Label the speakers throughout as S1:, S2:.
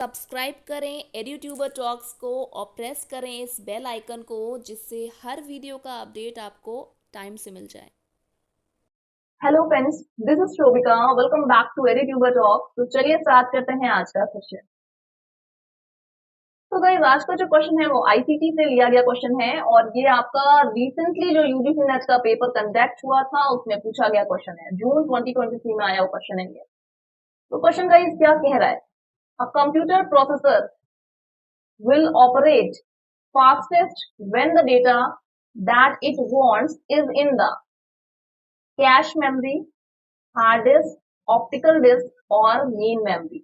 S1: Subscribe करें एड्यूट्यूबर talks को और प्रेस करें इस बेल आइकन को, जिससे हर वीडियो का अपडेट आपको टाइम से मिल जाए।
S2: Hello friends, this is Shobhika. Welcome back to Edituber talk. तो चलिए स्टार्ट करते हैं आज का सेशन। तो गाइस, आज का जो क्वेश्चन है वो आईसीटी से लिया गया क्वेश्चन है और ये आपका रिसेंटली जो यूजीसी नेट का पेपर कंडक्ट हुआ था उसमें पूछा गया क्वेश्चन है। जून 2023 में आया वो क्वेश्चन है ये। तो क्वेश्चन गाइस क्या कह रहा है? A computer processor will operate fastest when the data that it wants is in the cache memory, hard disk, optical disk और मेन मेमोरी।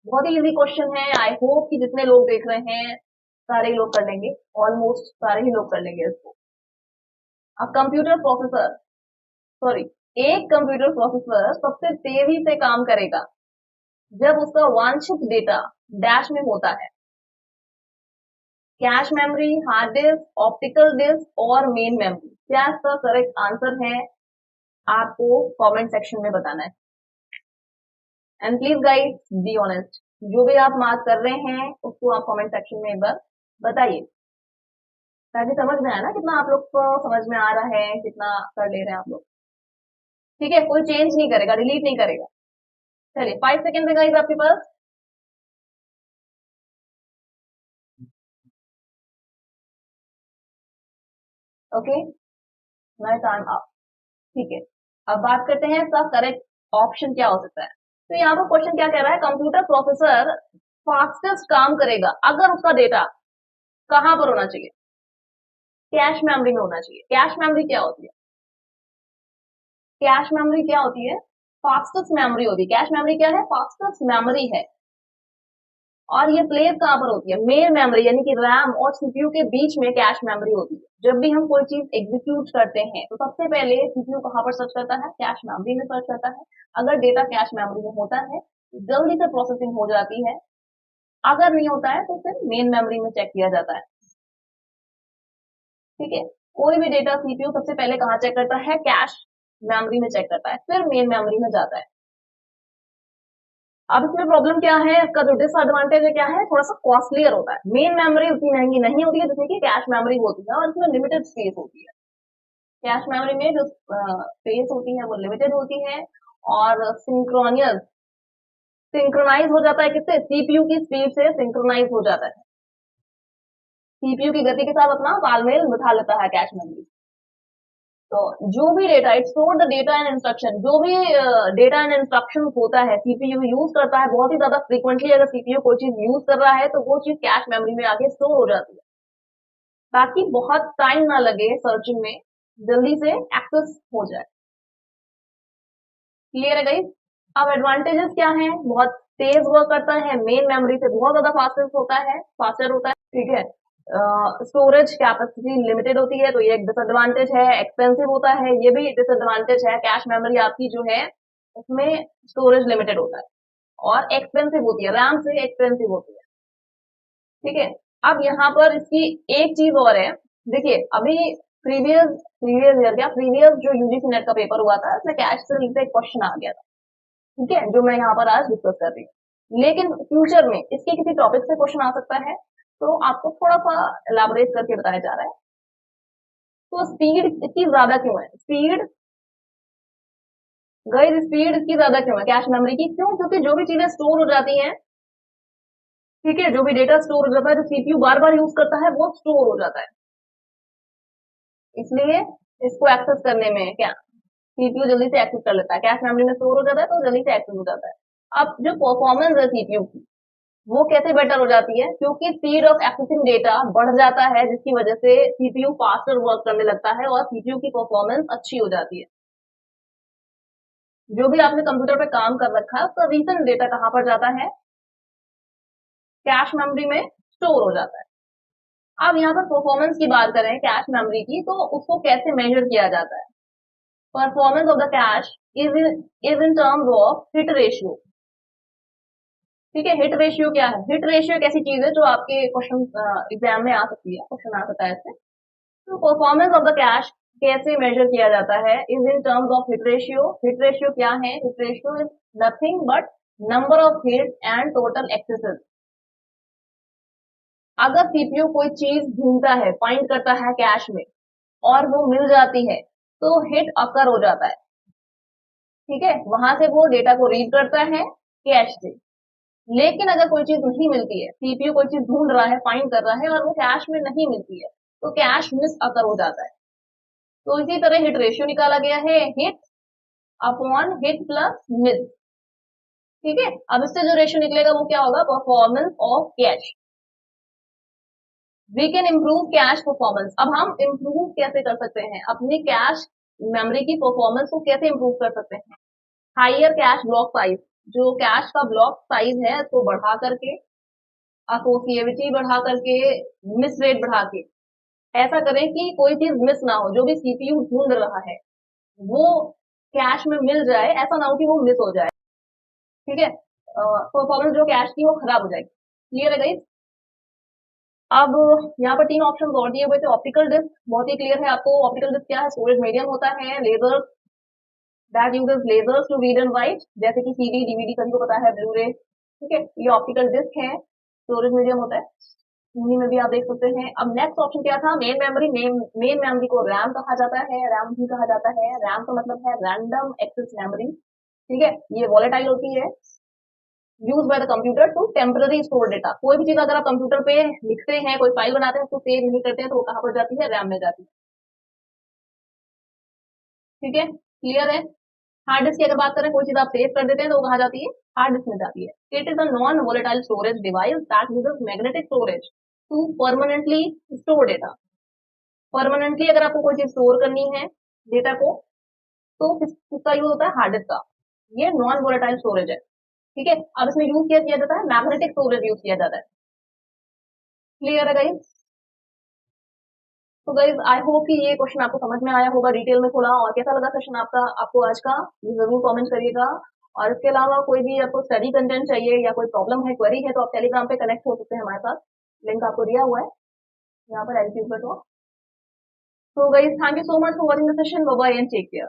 S2: बहुत ही इजी क्वेश्चन है। आई होप कि जितने लोग देख रहे हैं सारे ही लोग कर लेंगे, ऑलमोस्ट सारे ही लोग कर लेंगे इसको। अब कंप्यूटर प्रोसेसर सॉरी एक कंप्यूटर प्रोसेसर सबसे तेजी से काम करेगा जब उसका वांछित डेटा डैश में होता है। Cache memory, hard disk, optical disk और मेन मेमोरी। क्या इसका करेक्ट आंसर है? आपको कमेंट सेक्शन में बताना है। And please guys be honest, जो भी आप मार्क कर रहे हैं उसको आप कमेंट सेक्शन में एक बार बताइए, ताकि समझ में आए ना कितना आप लोग को समझ में आ रहा है, कितना कर ले रहे हैं आप लोग। ठीक है, कोई चेंज नहीं करेगा, डिलीट नहीं करेगा। चलिए 5 सेकेंड है गाइस आपके पास। Okay, my time up. ठीक है, अब बात करते हैं इसका करेक्ट ऑप्शन क्या हो सकता है। तो यहाँ पर क्वेश्चन क्या कह रहा है? कंप्यूटर प्रोसेसर फास्टेस्ट काम करेगा अगर उसका डेटा कहाँ पर होना चाहिए? कैश मेमोरी में होना चाहिए। कैश मेमोरी क्या होती है? कैश मेमोरी क्या होती है? फास्टेस्ट मेमोरी होती है। कैश मेमोरी क्या है? फास्टेस्ट मेमोरी है। और ये प्लेस कहाँ पर होती है? मेन मेमोरी यानी कि रैम और सीपीयू के बीच में कैश मेमोरी होती है। जब भी हम कोई चीज एग्जीक्यूट करते हैं तो सबसे पहले सीपीयू कहाँ पर सर्च करता है? कैश मेमोरी में सर्च करता है। अगर डेटा कैश मेमोरी में होता है तो जल्दी से प्रोसेसिंग हो जाती है, अगर नहीं होता है तो फिर मेन मेमोरी में चेक किया जाता है। ठीक है, कोई भी डेटा सीपीयू सबसे पहले कहाँ चेक करता है? कैश मेमोरी में चेक करता है, फिर मेन मेमोरी में जाता है। अब इसमें प्रॉब्लम क्या है? इसका जो डिसएडवांटेज है क्या है? थोड़ा सा कॉस्टलियर होता है। मेन मेमोरी उतनी महंगी नहीं होती है जैसे कि कैश मेमोरी होती है, और इसमें लिमिटेड स्पेस होती है। कैश मेमोरी में जो स्पेस होती है वो लिमिटेड होती है और सिंक्रोनाइज हो जाता है किससे? सीपीयू की स्पीड से सिंक्रोनाइज हो जाता है। सीपीयू की गति के साथ अपना तालमेल बिठा लेता है कैश मेमोरी। तो जो भी data it store the data and instruction, जो भी डेटा एंड इंस्ट्रक्शन होता है सीपीयू यूज करता है बहुत ही ज्यादा फ्रीक्वेंटली। अगर सीपीयू कोई चीज यूज कर रहा है तो वो चीज कैश मेमोरी में आके स्टोर हो जाती है, ताकि बहुत टाइम ना लगे सर्चिंग में, जल्दी से एक्सेस हो जाए। क्लियर है गाइस? अब एडवांटेजेस क्या है? बहुत तेज वर्क करता है, मेन मेमोरी से बहुत ज्यादा फास्टर होता है। ठीक है, स्टोरेज कैपेसिटी लिमिटेड होती है, तो ये एक डिसएडवांटेज है। एक्सपेंसिव होता है, ये भी डिसएडवांटेज है। कैश मेमोरी आपकी जो है उसमें स्टोरेज लिमिटेड होता है और एक्सपेंसिव होती है, रैम से एक्सपेंसिव होती है। ठीक है, अब यहाँ पर इसकी एक चीज और है। देखिए, अभी प्रीवियस प्रीवियस ईयर क्या प्रीवियस जो यूजीसी नेट का पेपर हुआ था उसमें कैश से रिलेटेड क्वेश्चन आ गया था। ठीक है, जो मैं यहाँ पर आज डिस्कस कर रही हूँ। लेकिन फ्यूचर में इसके किसी टॉपिक से क्वेश्चन आ सकता है, तो आपको थोड़ा सा एलाबोरेट करके बताया जा रहा है। तो स्पीड इसकी ज्यादा क्यों है? स्पीड इसकी ज्यादा क्यों है कैश मेमोरी की? क्यों? क्योंकि जो भी चीजें स्टोर हो जाती हैं, ठीक है, जो भी डेटा स्टोर हो जाता है, जो सीपीयू बार बार यूज करता है वो स्टोर हो जाता है। इसलिए इसको एक्सेस करने में क्या सीपीयू जल्दी से एक्सेस कर लेता है। कैश मेमोरी में स्टोर हो जाता है तो जल्दी से एक्सेस हो जाता है। अब जो परफॉर्मेंस है सीपीयू की वो कैसे बेटर हो जाती है? क्योंकि स्पीड ऑफ एक्सेसिंग डेटा बढ़ जाता है, जिसकी वजह से सीपीयू फास्टर वर्क करने लगता है और सीपीयू की परफॉर्मेंस अच्छी हो जाती है। जो भी आपने कंप्यूटर पे काम कर रखा है उसका रीसेंट डेटा कहाँ पर जाता है? कैश मेमोरी में स्टोर हो जाता है। अब यहाँ पर परफॉर्मेंस की बात करें कैश मेमोरी की, तो उसको कैसे मेजर किया जाता है? Performance of the cash is in terms of hit ratio. ठीक है, हिट रेशियो क्या है? हिट रेशियो एक ऐसी चीज है जो आपके क्वेश्चन एग्जाम में आ सकती है, क्वेश्चन आ सकता है इससे। तो परफॉर्मेंस ऑफ द कैश कैसे मेजर किया जाता है? Is in terms of hit ratio. Hit ratio क्या है? Hit ratio is nothing but number of hit and total axes. अगर सीपीयू कोई चीज ढूंढता है, फाइंड करता है कैश में और वो मिल जाती है तो हिट अकर हो जाता है। ठीक है, वहां से वो डेटा को रीड करता है कैश से। लेकिन अगर कोई चीज नहीं मिलती है, सीपीयू कोई चीज ढूंढ रहा है, फाइंड कर रहा है और वो कैश में नहीं मिलती है, तो कैश मिस अकर हो जाता है। तो इसी तरह हिट रेशियो निकाला गया है, hit upon hit plus miss. ठीक है, अब इससे जो रेशियो निकलेगा वो क्या होगा, performance of cache. We can improve cache performance. अब हम इम्प्रूव कैसे कर सकते हैं अपनी कैश मेमोरी की परफॉर्मेंस को, कैसे इम्प्रूव कर सकते हैं? हाइयर कैश ब्लॉक साइज, जो कैश का ब्लॉक साइज है उसको बढ़ा करके, एसोसिएटिविटी बढ़ा करके, मिस रेट बढ़ा के, ऐसा करें कि कोई चीज मिस ना हो। जो भी सीपीयू ढूंढ रहा है वो कैश में मिल जाए, ऐसा ना हो कि वो मिस हो जाए। ठीक है, परफॉर्मेंस जो कैश की वो खराब हो जाएगी। क्लियर है गाइस? अब यहाँ पर 3 ऑप्शन और दिए हुए थे। ऑप्टिकल डिस्क बहुत ही क्लियर है आपको। ऑप्टिकल डिस्क क्या है? स्टोरेज मीडियम होता है। Laser that uses lasers to read and write, जैसे कि सीडी, डीवीडी, सभी को पता है, ब्लू रे। ठीक है, ये ऑप्टिकल डिस्क है, स्टोरेज मीडियम होता है। हिंदी में भी आप देख सकते हैं। अब नेक्स्ट ऑप्शन क्या था? Main memory. मेन मेमोरी को रैम कहा जाता है, रैम भी कहा जाता है। रैम का मतलब है रैंडम एक्सेस मेमोरी। ठीक है, ये वॉलेटाइल होती है, use by the computer to temporary store data. कोई भी चीज अगर आप कंप्यूटर पे लिखते हैं, कोई फाइल बनाते हैं, उसको सेव नहीं करते हैं, तो वो कहाँ पर जाती है? रैम में जाती है। ठीक है, क्लियर है? हार्ड डिस्क की अगर बात करें, कोई चीज आप सेव कर देते हैं तो वो कहाँ जाती है? हार्ड डिस्क में जाती है। It is a non volatile storage device that uses magnetic storage to permanently store data. Permanently अगर आपको कोई चीज स्टोर करनी है, डेटा को, तो किसका यूज होता है? हार्ड डिस्क का। ये नॉन वोलेटाइल स्टोरेज है। ठीक है, अब इसमें यूज क्या किया जाता है? मैग्नेटिक स्टोरेज यूज किया जाता है। क्लियर है गाइस? तो गाइज आई होप कि ये क्वेश्चन आपको समझ में आया होगा डिटेल में थोड़ा। और कैसा लगा सेशन आपका, आपको आज का, ये जरूर कमेंट करिएगा। और इसके अलावा कोई भी आपको स्टडी कंटेंट चाहिए या कोई प्रॉब्लम है, क्वेरी है, तो आप टेलीग्राम पे कनेक्ट हो सकते हैं हमारे साथ। लिंक आपको दिया हुआ है यहाँ पर एलट्यूब पर। तो guys thank you so much for watching the session. Bye bye and take care.